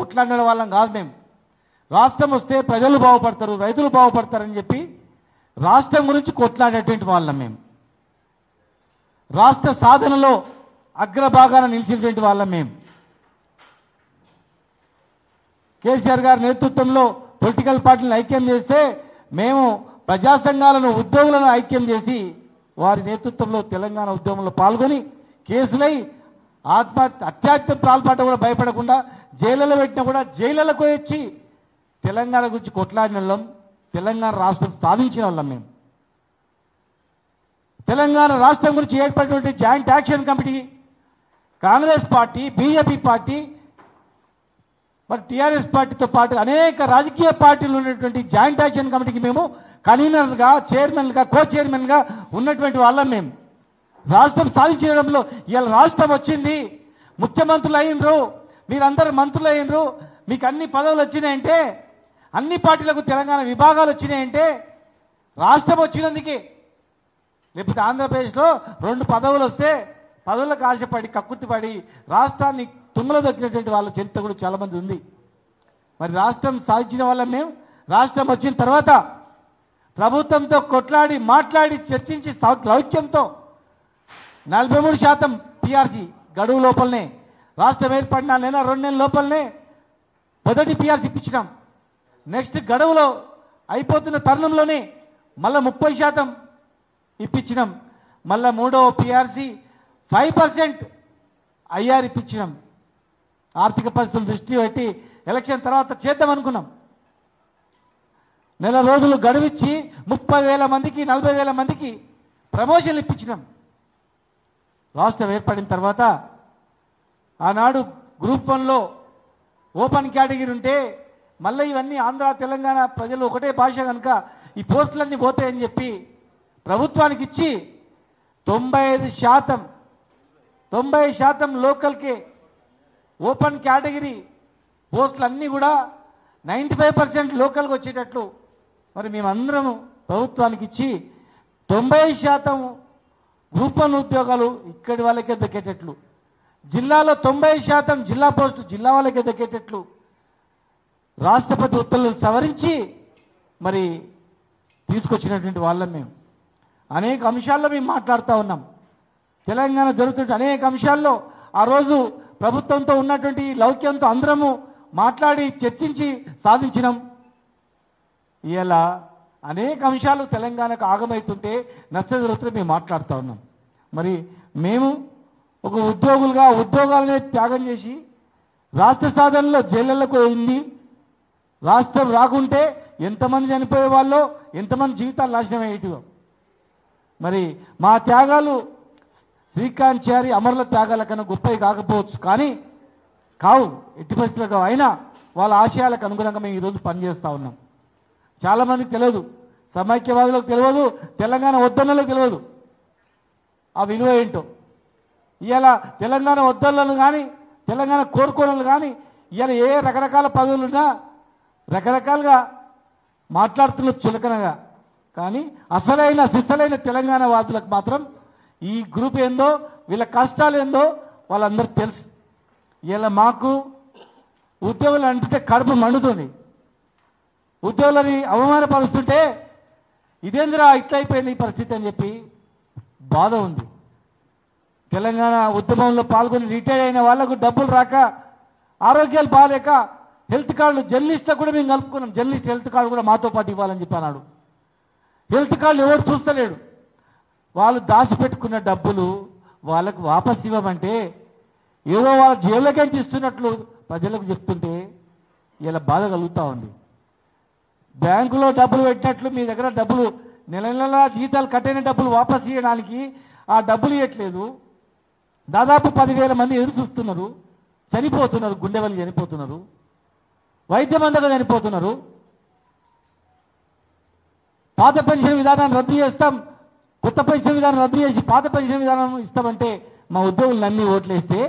కొట్లాడిన వాళ్ళం కాదు మేము. రాష్ట్రం వస్తే ప్రజలు బాగుపడతారు, రైతులు బాగుపడతారని చెప్పి రాష్ట్రం గురించి కొట్లాడేటువంటి వాళ్ళం మేము. రాష్ట్ర సాధనలో అగ్రభాగాన నిలిచినటువంటి వాళ్ళం మేము. కేసీఆర్ గారి నేతృత్వంలో పొలిటికల్ పార్టీలను ఐక్యం చేస్తే మేము ప్రజా సంఘాలను, ఉద్యోగులను ఐక్యం చేసి వారి నేతృత్వంలో తెలంగాణ ఉద్యమంలో పాల్గొని కేసులై అత్యాచార పాల్పడ్డ కూడా భయపడకుండా జైళ్ళలో పెట్టినా కూడా జైళ్ళకు వచ్చి తెలంగాణ గురించి కొట్లాడిన వాళ్ళం. తెలంగాణ రాష్ట్రం సాధించిన వాళ్ళం మేము. తెలంగాణ రాష్ట్రం గురించి ఏర్పడినటువంటి joint action committee Congress party, BJP party, మరి టీఆర్ఎస్ పార్టీతో పాటు అనేక రాజకీయ పార్టీలు ఉన్నటువంటి జాయింట్ యాక్షన్ కమిటీకి మేము కన్వీనర్గా, చైర్మన్గా, కో చైర్మన్గా ఉన్నటువంటి వాళ్ళం మేము. రాష్ట్రం సాధించడంలో ఇవాళ రాష్ట్రం వచ్చింది, ముఖ్యమంత్రులు అయినరు, మీరందరూ మంత్రులు అయినరు, మీకు అన్ని పదవులు వచ్చినాయంటే, అన్ని పార్టీలకు తెలంగాణ విభాగాలు వచ్చినాయంటే రాష్ట్రం వచ్చినందుకే. లేకపోతే ఆంధ్రప్రదేశ్లో 2 పదవులు వస్తే పదవులకు ఆశపడి కక్కుర్తిపడి రాష్ట్రాన్ని తుంగలో దొక్కినటువంటి వాళ్ళ చరిత్ర కూడా చాలా మంది ఉంది. మరి రాష్ట్రం సాధించిన వాళ్ళం మేము. రాష్ట్రం వచ్చిన తర్వాత ప్రభుత్వంతో కొట్లాడి, మాట్లాడి, చర్చించి లౌక్యంతో 43% పీఆర్సీ గడువు లోపలనే, రాష్ట్రం ఏర్పడిన నెల 2 నెలల లోపలనే మొదటి పీఆర్సీ ఇప్పించినాం. నెక్స్ట్ గడువులో అయిపోతున్న తరుణంలోనే మళ్ళా 30% ఇప్పించినాం. మళ్ళా 3వ పీఆర్సీ 5% ఐఆర్ ఇప్పించినాం. ఆర్థిక పరిస్థితులు దృష్టి పెట్టి ఎలక్షన్ తర్వాత చేద్దాం అనుకున్నాం. నెల రోజులు గడువిచ్చి 30,000 మందికి, 40,000 మందికి ప్రమోషన్లు ఇప్పించినాం. రాష్ట్రం ఏర్పడిన తర్వాత ఆనాడు గ్రూప్ 1లో ఓపెన్ కేటగిరీ ఉంటే మళ్ళీ ఇవన్నీ ఆంధ్ర తెలంగాణ ప్రజలు ఒకటే భాష కనుక ఈ పోస్టులన్నీ పోతాయని చెప్పి ప్రభుత్వానికి ఇచ్చి 90% లోకల్కే ఓపెన్ కేటగిరీ పోస్టులన్నీ కూడా 95% లోకల్కి వచ్చేటట్లు మరి మేమందరం ప్రభుత్వానికి ఇచ్చి 90% గ్రూప్ 1 ఉద్యోగాలు ఇక్కడి వాళ్ళకే దక్కేటట్లు, జిల్లాలో 90% జిల్లా పోస్టు జిల్లా వాళ్ళకే దక్కేటట్లు రాష్ట్రపతి ఉత్తర్వులను సవరించి మరి తీసుకొచ్చినటువంటి వాళ్ళం మేము. అనేక అంశాల్లో మేము మాట్లాడుతూ ఉన్నాం. తెలంగాణ జరుగుతున్న అనేక అంశాల్లో ఆ రోజు ప్రభుత్వంతో ఉన్నటువంటి లౌక్యంతో అందరము మాట్లాడి చర్చించి సాధించినాం. ఇలా అనేక అంశాలు తెలంగాణకు ఆగమవుతుంటే నష్టం జరుగుతుంటే మేము మాట్లాడుతూ ఉన్నాం. మరి మేము ఒక ఉద్యోగులుగా ఉద్యోగాలనే త్యాగం చేసి రాష్ట్ర సాధనలో జైళ్లకు వెళ్ళింది. రాష్ట్రం రాకుంటే ఎంతమంది చనిపోయే వాళ్ళో, ఎంతమంది జీవితాలు నాశనం అయ్యేటివో. మరి మా త్యాగాలు శ్రీకాంత్ చారి అమరుల త్యాగాల కన్నా గొప్పవి కాకపోవచ్చు, కానీ కావు, ఎట్టి పరిస్థితుల్లో అయినా వాళ్ళ ఆశయాలకు అనుగుణంగా మేము ఈరోజు పనిచేస్తూ ఉన్నాం. చాలామందికి తెలియదు, సమైక్యవాదులకు తెలియదు, తెలంగాణ వద్దన్నలకు తెలియదు ఆ విలువ ఏంటో. ఇవాళ తెలంగాణ వద్దన్నలు కానీ, తెలంగాణ కోరుకోనలు కానీ ఇవాళ ఏ రకరకాల పదవులున్నా రకరకాలుగా మాట్లాడుతున్న చులకనగా, కానీ అసలైన సిసలైన తెలంగాణ వాదులకు మాత్రం ఈ గ్రూప్ ఏందో, వీళ్ళ కష్టాలు ఏందో వాళ్ళందరికీ తెలుసు. ఇలా మాకు ఉద్యోగులు అంటే కడుపు మండుతుంది. ఉద్యోగులని అవమానపరుస్తుంటే ఇదేందిరా ఇట్లయిపోయింది ఈ పరిస్థితి అని చెప్పి బాధ ఉంది. తెలంగాణ ఉద్యమంలో పాల్గొని రిటైర్ అయిన వాళ్లకు డబ్బులు రాక, ఆరోగ్యాలు బాగాలేక హెల్త్ కార్డులు జర్నలిస్టులకు కూడా మేము కలుపుకున్నాం. జర్నలిస్ట్ హెల్త్ కార్డు కూడా మాతో పాటు ఇవ్వాలని చెప్పి అన్నాడు. హెల్త్ కార్డులు ఎవరు చూస్తలేడు. వాళ్ళు దాచిపెట్టుకున్న డబ్బులు వాళ్ళకు వాపస్ ఇవ్వమంటే ఏదో వాళ్ళ జైల్లోకి ఇస్తున్నట్లు ప్రజలకు చెప్తుంటే ఇలా బాధ కలుగుతూ ఉంది. బ్యాంకులో డబ్బులు పెట్టినట్లు మీ దగ్గర డబ్బులు నెల నెలా జీతాలు కట్టైన డబ్బులు వాపస్ ఇవ్వడానికి ఆ డబ్బులు ఇవ్వట్లేదు. దాదాపు 10,000 మంది ఎదురు చూస్తున్నారు, చనిపోతున్నారు, గుండె వల్లి చనిపోతున్నారు, వైద్యం అందక చనిపోతున్నారు. పాత పెన్షన్ విధానాన్ని రద్దు చేస్తాం, కొత్త పెన్షన్ విధానం రద్దు చేసి పాత పెన్షన్ విధానం ఇస్తామంటే మా ఉద్యోగులు నమ్మి ఓట్లేస్తే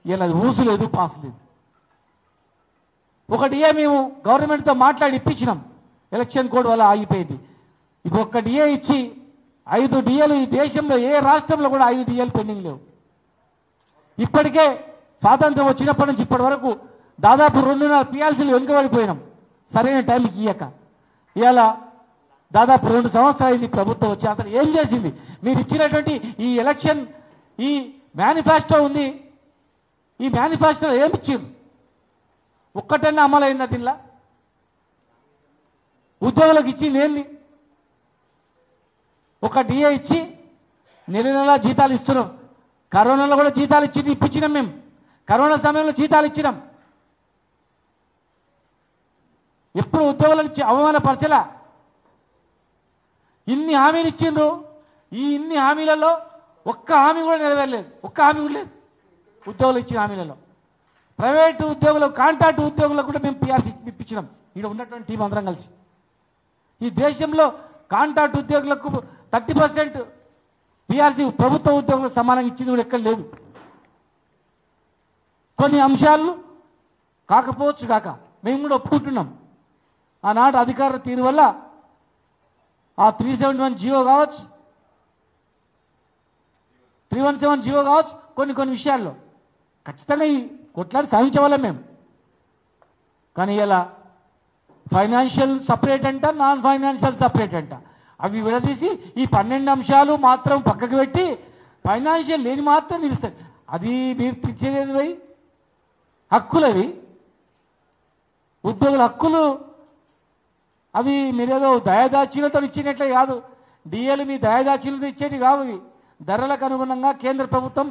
ఇలా ఊసు లేదు, పాస్ లేదు. ఒక డిఏ మేము గవర్నమెంట్తో మాట్లాడి ఇప్పించినాం, ఎలక్షన్ కోడ్ వల్ల ఆగిపోయింది. ఇంకొక డిఏ ఇచ్చి 5 డిఏలు ఈ దేశంలో ఏ రాష్ట్రంలో కూడా 5 డిఏలు పెండింగ్ లేవు. ఇప్పటికే స్వాతంత్రం వచ్చినప్పటి నుంచి ఇప్పటి వరకు దాదాపు 2.5 పిఆర్సీలు వెనుకబడిపోయినాం సరైన టైంకి ఇయ్యక. ఇవాళ దాదాపు 2 సంవత్సరాలు అయింది ప్రభుత్వం వచ్చి. అసలు ఏం చేసింది? మీరు ఇచ్చినటువంటి ఈ ఎలక్షన్ ఈ మేనిఫెస్టో ఉంది, ఈ మేనిఫెస్టోలో ఏమి ఇచ్చారు? ఒక్కటన్నా అమలైందా? దీనిలో ఉద్యోగులకు ఇచ్చింది ఏంది? ఒక డిఏ ఇచ్చి నెల జీతాలు ఇస్తున్నాం. కరోనాలో కూడా జీతాలు ఇప్పించినాం. మేము కరోనా సమయంలో జీతాలు ఇచ్చినాం. ఎప్పుడు ఉద్యోగులను అవమానపరచలా. ఇన్ని హామీలు ఇచ్చిండ్రు. ఈ ఇన్ని హామీలలో ఒక్క హామీ కూడా నెరవేరలేదు. ఒక్క హామీ కూడా లేదు ఉద్యోగులు ఇచ్చిన హామీలలో. ప్రైవేటు ఉద్యోగులకు, కాంట్రాక్ట్ ఉద్యోగులకు కూడా మేము పిఆర్సీ ఇప్పించినాం. ఇక్కడ ఉన్నటువంటి టీం అందరం కలిసి. ఈ దేశంలో కాంట్రాక్ట్ ఉద్యోగులకు 30% పిఆర్సీ ప్రభుత్వ ఉద్యోగులకు సమానంగా ఇచ్చింది కూడా ఎక్కడ లేదు. కొన్ని అంశాలు కాకపోవచ్చు కాక మేము కూడా ఒప్పుకుంటున్నాం. ఆనాడు అధికారుల తీరు వల్ల ఆ 371 జియో కావచ్చు, 317 జియో కావచ్చు, కొన్ని విషయాల్లో ఖచ్చితంగా ఈ కొట్లాడి సాధించవాళ్ళం మేము. కానీ ఇలా ఫైనాన్షియల్ సపరేట్ అంట, నాన్ ఫైనాన్షియల్ సపరేట్ అంట. అవి విడదీసి ఈ 12 అంశాలు మాత్రం పక్కకు పెట్టి ఫైనాన్షియల్ లేని మాత్రం నిలుస్తాయి. అది మీరు తెచ్చేది పోయి హక్కులు, అవి ఉద్యోగుల హక్కులు. అవి మీరేదో దయాదాచీలతో ఇచ్చినట్లే కాదు. డిఏలు మీ దయాదాచీలతో ఇచ్చేది కావు. ఇవి ధరలకు అనుగుణంగా కేంద్ర ప్రభుత్వం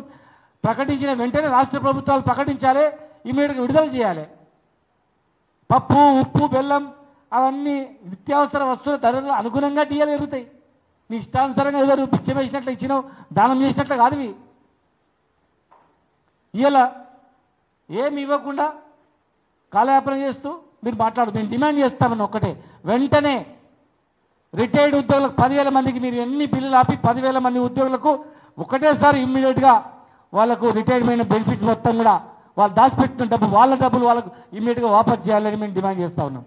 ప్రకటించిన వెంటనే రాష్ట్ర ప్రభుత్వాలు ప్రకటించాలి, ఇమీడియట్గా విడుదల చేయాలి. పప్పు, ఉప్పు, బెల్లం అవన్నీ నిత్యావసర వస్తువుల ధరలు అనుగుణంగా డిఏలు పెరుగుతాయి. నీ ఇష్టానుసారంగా ఏదో పిచ్చ వేసినట్లు ఇచ్చినావు, దానం చేసినట్లు కాదు. ఇవి ఇలా ఏమి ఇవ్వకుండా కాలయాపన చేస్తూ మీరు మాట్లాడు. మేము డిమాండ్ చేస్తామని ఒక్కటే, వెంటనే రిటైర్డ్ ఉద్యోగులకు 10,000 మందికి మీరు ఎన్ని బిల్లులు ఆపి 10,000 మంది ఉద్యోగులకు ఒకటేసారి ఇమ్మీడియట్గా వాళ్ళకు రిటైర్మెంట్ బెనిఫిట్స్ మొత్తం కూడా వాళ్ళు దాచిపెట్టిన వాళ్ళ డబ్బులు వాళ్ళకు ఇమ్మీడియట్గా వాపస్ చేయాలని మేము డిమాండ్ చేస్తా ఉన్నాం.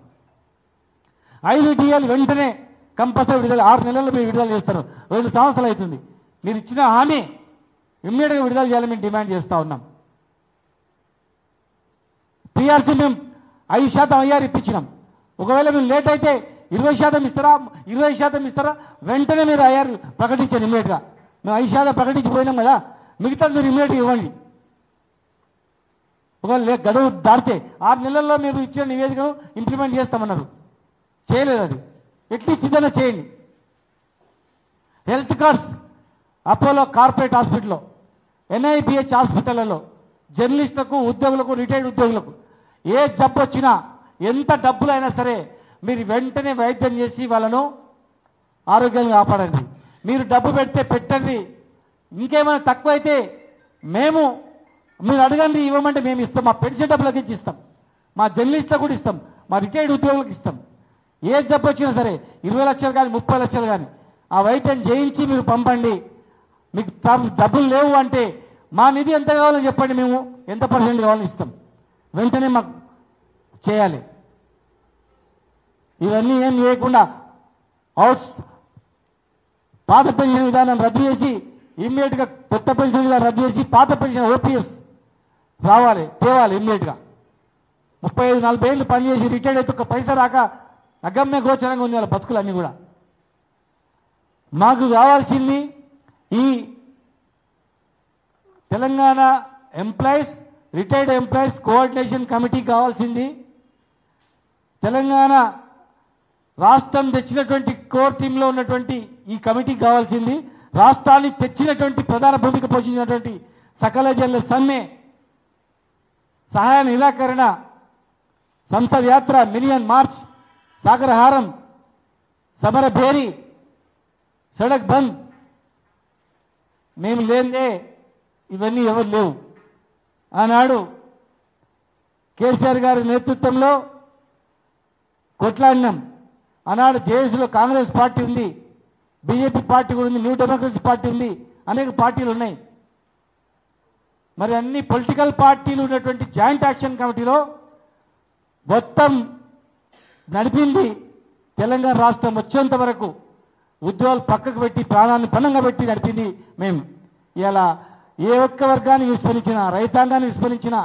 5 డిఏలు వెంటనే కంపల్సరీ విడుదల, 6 నెలల్లో మీరు విడుదల చేస్తారు. 2 సంవత్సరాలు అవుతుంది. మీరు ఇచ్చిన హామీ ఇమ్మీడియట్గా విడుదల చేయాలని మేము డిమాండ్ చేస్తా ఉన్నాం. పిఆర్సీ మేము 5% ఐఆర్ ఇప్పించినాం. ఒకవేళ మేము లేట్ అయితే 20% ఇస్తారా, 20% ఇస్తారా? వెంటనే మీరు ఐఆర్ ప్రకటించండి ఇమ్మీడియట్గా. మేము 5% ప్రకటించిపోయినాం కదా, మిగతా మీరు ఇమ్మీడియట్గా ఇవ్వండి. ఒకవేళ గడువు దాటితే 6 నెలల్లో మీరు ఇచ్చిన నివేదికను ఇంప్లిమెంట్ చేస్తామన్నారు, చేయలేదు. అది అట్లీస్ట్ ఇదన్నా చేయండి. హెల్త్ కార్డ్స్ అపోలో కార్పొరేట్ హాస్పిటల్లో, ఎన్ఐబిహెచ్ హాస్పిటళ్లలో జర్నలిస్టులకు, ఉద్యోగులకు, రిటైర్డ్ ఉద్యోగులకు ఏ జబ్బు వచ్చినా ఎంత డబ్బులైనా సరే మీరు వెంటనే వైద్యం చేసి వాళ్ళను ఆరోగ్యంగా కాపాడండి. మీరు డబ్బు పెడితే పెట్టండి. ఇంకేమైనా తక్కువైతే మీరు అడగండి, ఇవ్వమంటే మేము ఇస్తాం. మా పెన్షన్ డబ్బులకి ఇస్తాం, మా జర్నలిస్టులకు కూడా ఇస్తాం, మా రిటైర్డ్ ఉద్యోగులకు ఇస్తాం. ఏ జబ్బు వచ్చినా సరే 20 లక్షలు కానీ 30 లక్షలు కానీ ఆ వైద్యం చేయించి మీరు పంపండి. మీకు డబ్బులు లేవు అంటే మా నిధి ఎంత కావాలో చెప్పండి, మేము ఎంత % కావాలని ఇస్తాం. వెంటనే మాకు చేయాలి. ఇవన్నీ ఏం చేయకుండా పాత పెన్షన్ విధానం రద్దు చేసి ఇమ్మీడియట్గా కొత్త పెన్షన్ విధానం రద్దు చేసి పాత పెన్షన్ ఓపీఎస్ తేవాలి ఇమ్మీడియట్గా. 35-40 ఏళ్ళు పనిచేసి రిటైర్డ్ అయితే ఒక పైసా రాక అగమ్య గోచరంగా ఉంది వాళ్ళ బతుకులన్నీ కూడా. మాకు కావాల్సింది ఈ Telangana employees, retired employees coordination committee కావాల్సింది. తెలంగాణ రాష్ట్రం తెచ్చినటువంటి కోర్ టీంలో ఉన్నటువంటి ఈ కమిటీకి కావాల్సింది. రాష్ట్రాన్ని తెచ్చినటువంటి ప్రధాన భూమిక పోషించినటువంటి సకల జనుల సమ్మె, సహాయ నిరాకరణ, సంసద్ యాత్ర, మిలియన్ మార్చ్, సాగరహారం, సమర భేరీ, సడక్ బంద్. మేము లేదే ఇవన్నీ ఎవరు లేవు. ఆనాడు కేసీఆర్ గారి నేతృత్వంలో కొట్లాడినాం. ఆనాడు జేఎస్లో కాంగ్రెస్ పార్టీ ఉంది, బీజేపీ పార్టీ కూడా ఉంది, న్యూ డెమోక్రసీ పార్టీ ఉంది, అనేక పార్టీలు ఉన్నాయి. మరి అన్ని పొలిటికల్ పార్టీలు ఉన్నటువంటి జాయింట్ యాక్షన్ కమిటీలో మొత్తం నడిపింది తెలంగాణ రాష్ట్రం వచ్చేంత వరకు ఉద్యోగాలు పక్కకు పెట్టి ప్రాణాన్ని పణంగా పెట్టి నడిపింది మేము. ఇలా ఏ ఒక్క వర్గాన్ని విస్మరించినా, రైతాంగాన్ని విస్మరించినా,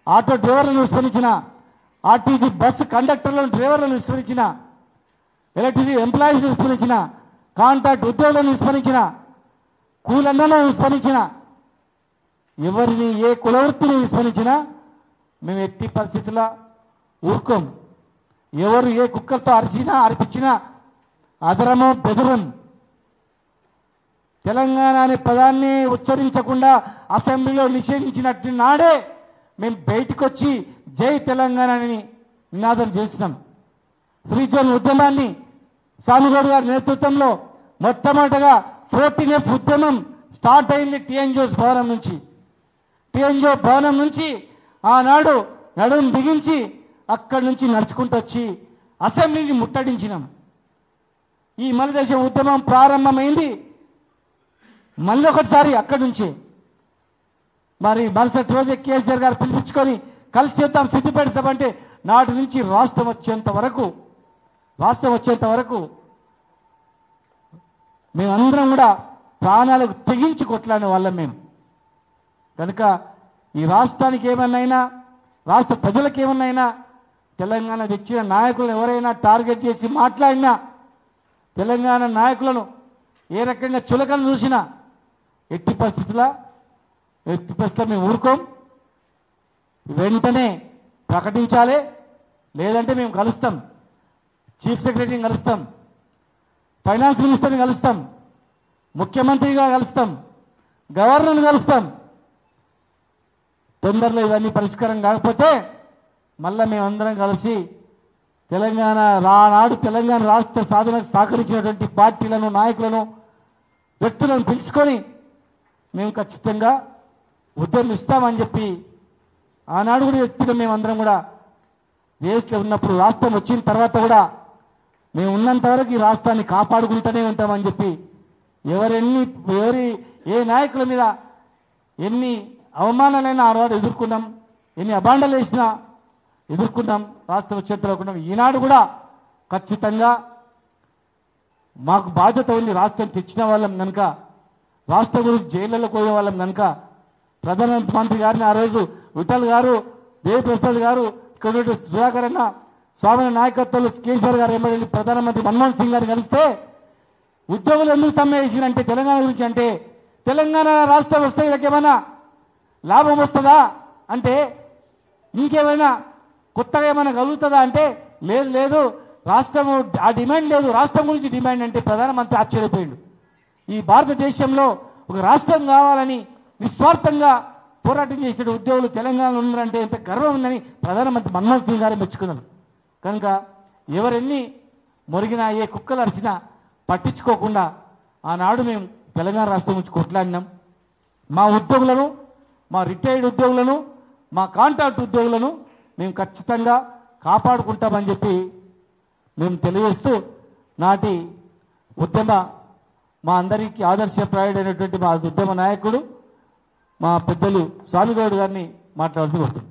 ఆటో డ్రైవర్లను విస్మరించిన, ఆర్టీసీ బస్సు కండక్టర్లను డ్రైవర్లను విస్మరించిన, ఎలక్ట్రిసిటీ ఎంప్లాయీస్ విస్మరించిన, కాంట్రాక్ట్ ఉద్యోగులను విస్మరించిన, కూలన్నలను విస్మరించిన, ఎవరిని ఏ కులవృత్తిని విస్మరించినా మేము ఎట్టి పరిస్థితుల్లో ఊరుకోం. ఎవరు ఏ కుక్కలతో అరిచినా అరిపించినా అదరమో బెదరం. తెలంగాణ అనే పదాన్ని ఉచ్చరించకుండా అసెంబ్లీలో నిషేధించినట్టు నాడే మేము బయటకు వచ్చి జై తెలంగాణ అని నినాదం చేసినాం. ఫ్రీ జోన్ ఉద్యమాన్ని సానుగోడు గారి నేతృత్వంలో మొట్టమొదటగా 14F ఉద్యమం స్టార్ట్ అయింది టీఎన్జిఓ భవనం నుంచి. టీఎన్జిఓ భవనం నుంచి ఆనాడు నడుం బిగించి అక్కడి నుంచి నడుచుకుంటూ వచ్చి అసెంబ్లీని ముట్టడించినాం. ఈ మలిదేశ ఉద్యమం ప్రారంభమైంది మళ్ళీ ఒకసారి అక్కడి నుంచి. మరి మరుసటి రోజు కేసీఆర్ గారు పిలిపించుకొని కలిసి చేద్దాం, సిద్ధిపేడతామంటే నాటి నుంచి రాష్ట్రం వచ్చేంత వరకు మేమందరం కూడా ప్రాణాలకు తెగించి కొట్లాడిన వాళ్ళం మేము. కనుక ఈ రాష్ట్రానికి ఏమన్నైనా, రాష్ట్ర ప్రజలకు ఏమన్నైనా, తెలంగాణ తెచ్చిన నాయకులను ఎవరైనా టార్గెట్ చేసి మాట్లాడినా, తెలంగాణ నాయకులను ఏ రకంగా చులకన చూసినా ఎట్టి పరిస్థితుల్లో మేము ఊరుకోం. వెంటనే ప్రకటించాలి, లేదంటే మేము కలుస్తాం. చీఫ్ సెక్రటరీని కలుస్తాం, ఫైనాన్స్ మినిస్టర్ని కలుస్తాం, ముఖ్యమంత్రిగా కలుస్తాం, గవర్నర్ని కలుస్తాం. తొందరలో ఇవన్నీ పరిష్కారం కాకపోతే మళ్ళా మేమందరం కలిసి నాడు తెలంగాణ రాష్ట్ర సాధనకు సహకరించినటువంటి పార్టీలను, నాయకులను, వ్యక్తులను పిలుచుకొని మేము ఖచ్చితంగా ఉద్యమిస్తామని చెప్పి ఆనాడు కూడా వ్యక్తిగా మేమందరం కూడా దేశంలో ఉన్నప్పుడు, రాష్ట్రం వచ్చిన తర్వాత కూడా మేము ఉన్నంత వరకు ఈ రాష్ట్రాన్ని కాపాడుకుంటూనే ఉంటామని చెప్పి ఏ నాయకుల మీద ఎన్ని అవమానాలైనా ఆ రోజు ఎదుర్కొన్నాం, ఎన్ని అబాండాలు వేసినా ఎదుర్కొన్నాం, రాష్ట్రం వచ్చేట్టుకున్నాం. ఈనాడు కూడా ఖచ్చితంగా మాకు బాధ్యత ఉంది. రాష్ట్రం తెచ్చిన వాళ్ళం కనుక, రాష్ట్రం గురించి జైళ్లలో పోయే వాళ్ళం కనుక ప్రధానమంత్రి గారిని ఆ రోజు విఠల్ గారు, దేవిప్రసాద్ గారు, ఇక్కడ సుధాకర్ అన్న, స్వామి నాయకత్వంలో కేసీఆర్ గారు ఎమ్మెల్యే ప్రధానమంత్రి మన్మోహన్ సింగ్ గారిని కలిస్తే ఉద్యోగులు ఎందుకు సమ్మె చేసినంటే తెలంగాణ గురించి, అంటే తెలంగాణ రాష్ట్రం వస్తే వీళ్ళకేమైనా లాభం వస్తుందా అంటే, ఇంకేమైనా కొత్తగా ఏమైనా కలుగుతుందా అంటే లేదు, రాష్ట్రం ఆ డిమాండ్ లేదు, రాష్ట్రం గురించి డిమాండ్ అంటే ప్రధానమంత్రి ఆశ్చర్యపోయిండు. ఈ భారతదేశంలో ఒక రాష్ట్రం కావాలని నిస్వార్థంగా పోరాటం చేసిన ఉద్యోగులు తెలంగాణలో ఉన్నారంటే ఎంత గర్వం ఉందని ప్రధానమంత్రి మన్మోహన్ సింగ్ గారు మెచ్చుకున్నారు. కనుక ఎవరెన్ని మొరిగినా, ఏ కుక్కలు అరిచినా పట్టించుకోకుండా ఆనాడు మేము తెలంగాణ రాష్ట్రం గురించి కొట్లాడినాం. మా ఉద్యోగులను, మా రిటైర్డ్ ఉద్యోగులను, మా కాంట్రాక్ట్ ఉద్యోగులను మేము ఖచ్చితంగా కాపాడుకుంటామని చెప్పి మేము తెలియజేస్తూ, నాటి ఉద్యమ మా అందరికీ ఆదర్శప్రాయుడైనటువంటి మా ఉద్యమ నాయకుడు మా పెద్దలు స్వామిగౌడ్ గారిని మాట్లాడుతూ వస్తుంది.